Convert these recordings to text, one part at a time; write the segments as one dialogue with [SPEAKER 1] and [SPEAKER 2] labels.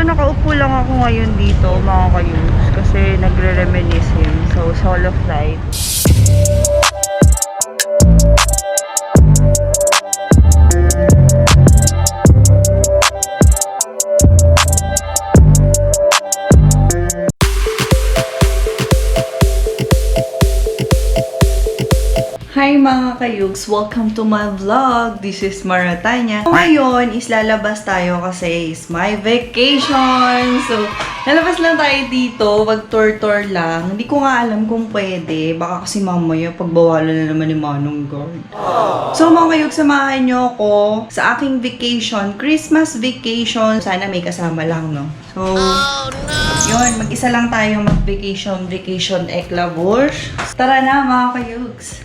[SPEAKER 1] nakaupo lang ako ngayon dito mga kayus kasi nagre-reminiscing. So, solo flight. Hi mga kayugs! Welcome to my vlog! This is Maratanya. Ngayon is lalabas tayo kasi is my vacation! So, lalabas lang tayo dito, mag-tour-tour lang. Hindi ko nga alam kung pwede. Baka kasi mamaya pagbawalan na naman ni Manong Guard. So mga kayugs, samahan nyo ako sa aking vacation, Christmas vacation. Sana may kasama lang, no? So, yun, mag-isa lang tayo mag-vacation, Eklabors. Tara na mga kayugs!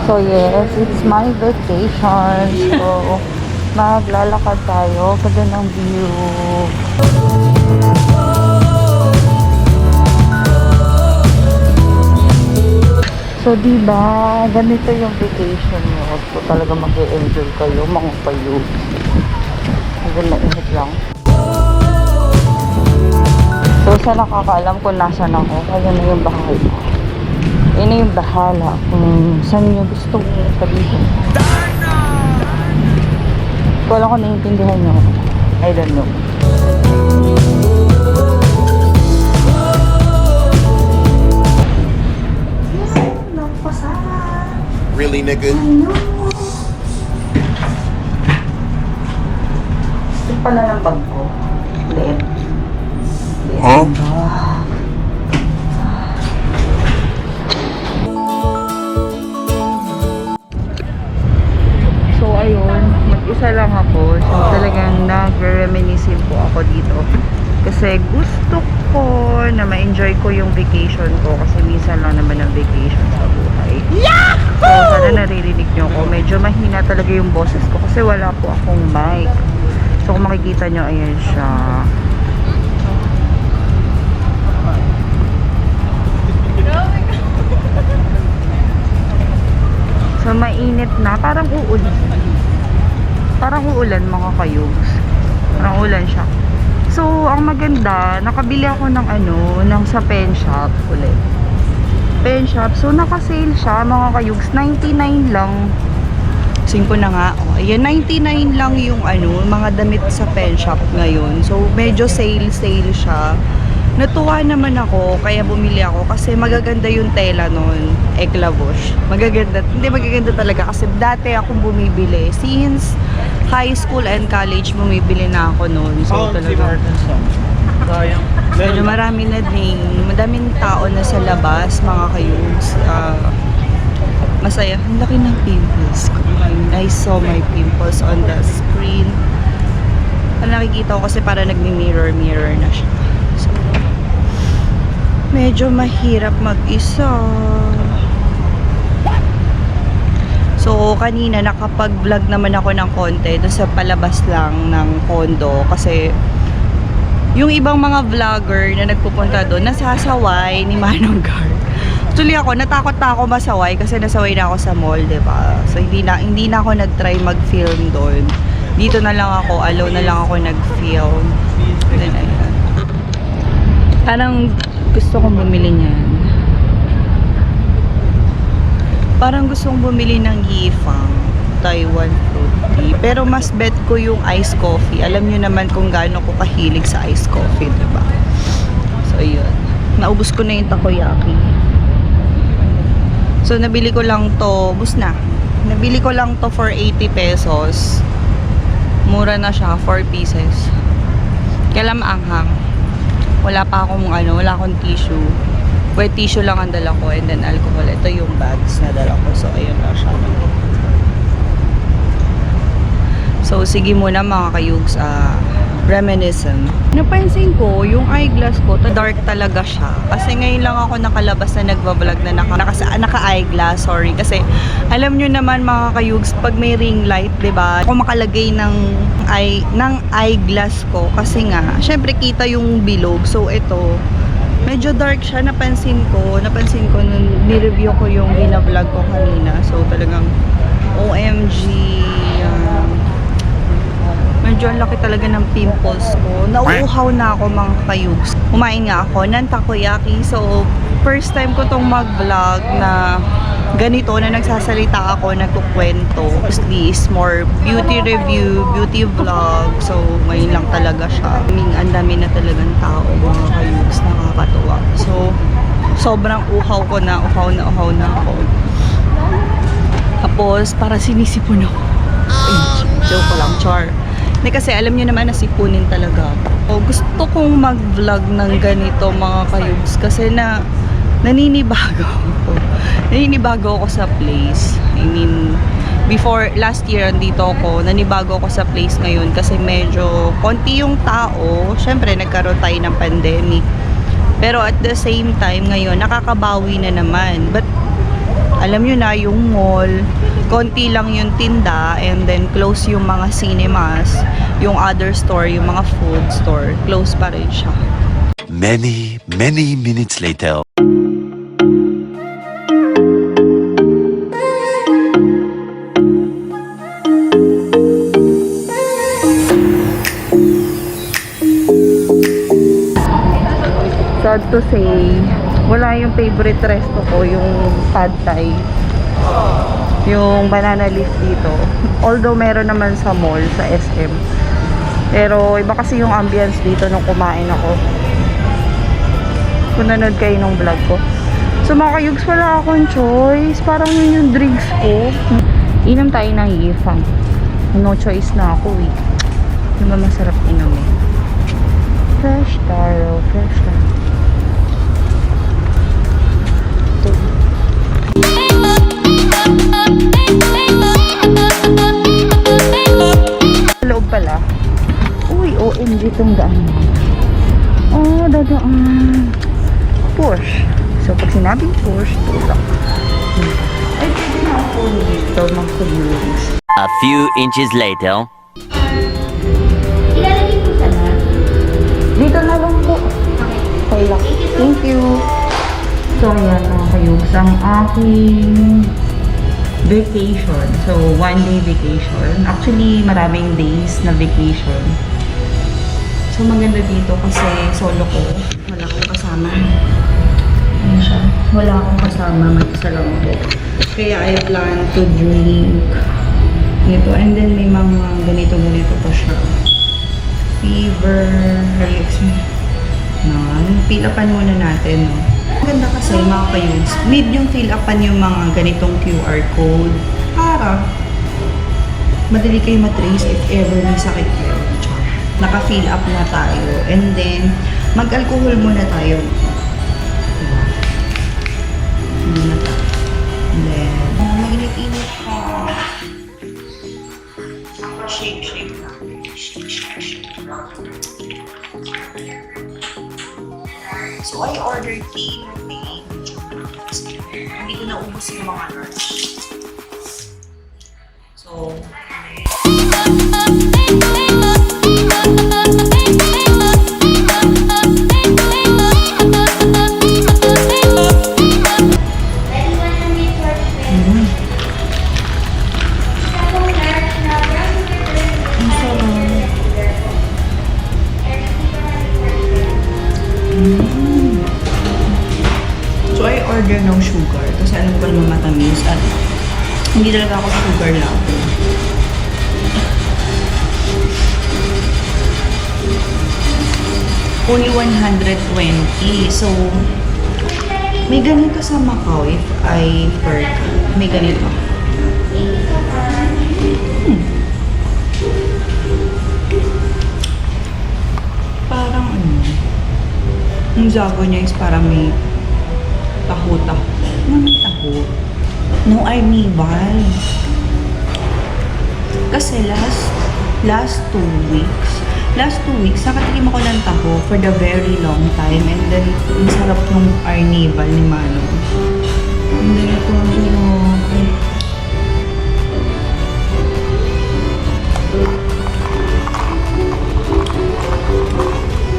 [SPEAKER 1] So yes, it's my vacation. So, maglalakad tayo. Ganda ng view. So, diba, ganito yung vacation nyo. So, talaga mag-e-enjoy kayo, mga kayo. Maganda init lang. So, sa nakakaalam kung nasan ako, kaya na yung bahay ko. Yun na yung bahala kung saan nyo gusto sabihin. Kung alam ko naiintindihan nyo, I don't know.
[SPEAKER 2] Really, nigga?
[SPEAKER 1] Ito pala ng bag ko. Liit.
[SPEAKER 2] Huh?
[SPEAKER 1] Ayun, mag-isa lang ako. So, talagang nag-reminiscing po ako dito. Kasi gusto ko na ma-enjoy ko yung vacation ko. Kasi minsan lang naman ang vacation sa buhay. Yahoo! So, sana naririnig nyo ako. Medyo mahina talaga yung boses ko kasi wala po akong mic. So, kung makikita nyo, ayan siya. So, mainit na. Parang uulan. Parang uulan mga kayugs. Parang uulan siya. So, ang maganda, nakabili ako ng ng sa pen shop ulit. Pen shop. So, naka-sale siya mga kayugs. 99 lang. 5 na nga. Oh, ayan, 99 lang yung mga damit sa pen shop ngayon. So, medyo sale siya. Natuwa naman ako, kaya bumili ako kasi magaganda yung tela nun, Eklabors. Magaganda, hindi magaganda talaga kasi dati akong bumibili. Since high school and college, bumibili na ako nun. So talaga, medyo marami na din, madaming tao na sa labas, mga kayugs. Masaya, ang laki ng pimples ko. I saw my pimples on the screen. Ang nakikita ko kasi para nagmi-mirror na siya. So, medyo mahirap mag-isa. So, kanina nakapag-vlog naman ako ng konti doon sa palabas lang ng condo kasi yung ibang mga vlogger na nagpupunta doon nasasaway ni Manong Guard. Actually ako, natakot na ako masaway kasi nasaway na ako sa mall, diba? So, hindi na ako nag-try mag-film doon. Dito na lang ako, alone na lang ako nag-film. Then, ayan. Parang gusto kong bumili niyan. Parang gusto kong bumili ng Yifang Taiwan fruit tea. Pero mas bet ko yung iced coffee. Alam niyo naman kung gaano ko kahilig sa iced coffee, diba? So, yun. Naubos ko na yung takoyaki. So, nabili ko lang to. Bus na. Nabili ko lang to for 80 pesos. Mura na siya. 4 pieces. Kaya lang maanghang. Wala pa akong wala akong tissue. Wet tissue lang ang dala ko and then alcohol. Ito yung bags na dala ko. So, ayun na siya. So, sige muna mga kayugs, reminiscent. Napansin ko, yung eyeglass ko, dark talaga siya. Kasi ngayon lang ako nakalabas na nagbablog na naka-eyeglass, sorry. Kasi, alam nyo naman mga kayugs, pag may ring light, diba? Ako makalagay ng eyeglass ko. Kasi nga, syempre kita yung bilog. So, ito, medyo dark siya. Napansin ko nung ni-review ko yung binablog ko kanina. So, talagang, OMG, medyo ang laki talaga ng pimples ko. Nauuhaw na ako mga kayugs. Kumain nga ako ng takoyaki. So, first time ko tong mag-vlog na ganito na nagsasalita ako, nagkukwento. Mostly is more beauty review, beauty vlog. So, ngayon lang talaga siya. Ang dami na talagang tao, mga kayugs. Nakakatuwa. So, sobrang uhaw ko na, uhaw na ako. Tapos, para sinisipon ako. Joke ko lang, char. Hindi kasi alam niyo naman na sipunin talaga. O, gusto kong mag-vlog ng ganito mga kayugs kasi naninibago ako. Naninibago ako sa place. I mean, before, last year, andito ako, nanibago ako sa place ngayon kasi medyo konti yung tao. Siyempre, nagkaroon tayo ng pandemic. Pero at the same time, ngayon, nakakabawi na naman. But, alam nyo na, yung mall, konti lang yung tinda, and then close yung mga cinemas, yung other store, yung mga food store, close pa rin siya.
[SPEAKER 3] Many minutes later.
[SPEAKER 1] Sad to say, wala yung favorite resto ko, yung pad thai. Yung banana leaf dito. Although meron naman sa mall, sa SM. Pero iba kasi yung ambience dito nung kumain ako. Kung nanood kayo nung vlog ko. So mga kayugs, wala akong choice. Parang yun yung drinks ko. Inom tayo ng hifang. No choice na ako eh. Yung ba masarap inom eh. Fresh taro, fresh taro. Loob pala. Uy, OMG tong daan. Oh, dadaan. Porsche. So, pag sinabing Porsche, tulak. Ay, pwede na ako dito, mga kayugs.
[SPEAKER 3] A few inches later.
[SPEAKER 4] Ilalagay po sana.
[SPEAKER 1] Dito na lang po. Okay lang. Thank you. So, ayan mga kayugs, ang aking vacation. So, one day vacation. Actually, maraming days na vacation. So, maganda dito kasi solo ko. Wala akong kasama. Ayan siya. Wala akong kasama. Mag-isa lang ako. Kaya I plan to drink ito. And then, may mga ganito-ganito pa siya. Fever. Relax me. Fill upan muna natin. No? Maganda kasi mga kayugs, need yung fill upan yung mga ganitong QR code para madali kayo matrace if ever may sakit kayo. Naka-fill up na tayo. And then, mag-alcohol muna tayo. Diba? Muna tayo. And then, mainit-init pa. Shake na. So, I ordered tea. Hindi ko naubos yung mga lunch. So, order no sugar kasi alam ko naman matamis at hindi talaga ako sugar lang. Only 120. So, may ganito sa Macau if I forgot. May ganito. Parang ano, yung zago niya is parang may taho-taho. Ano may taho? No arnibal. Kasi last 2 weeks, nakatikim ako ng taho for the very long time. And then, ang sarap ng arnibal ni Mano. And then, ito ang okay.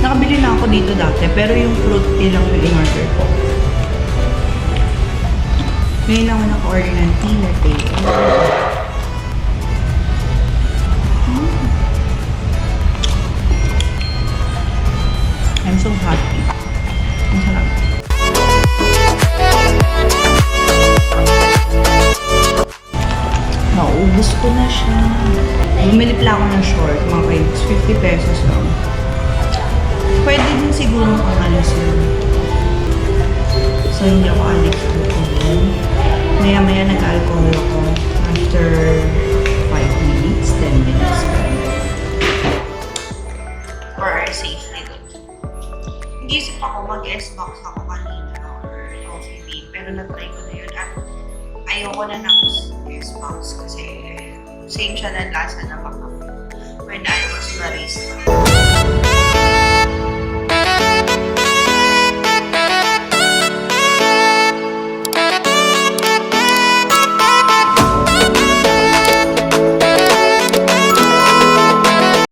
[SPEAKER 1] Nakabili na ako dito dati, pero yung fruit tea lang yung in-order ko. Ngayon lang ako naka-order ng tea latte. worth, mga kaibigs. 50 pesos lang. Pwede din siguro kung ano sila. So, hindi ako addict sa alcohol. Maya-maya nag-alcohol ako after 5 minutes, 10 minutes. For safety din. Nag-isip ako mag-S-box ako kanina or coffee bean, pero na-try ko na yun at ayoko na ng S-box kasi same siya ng lasa na baka when I was barista.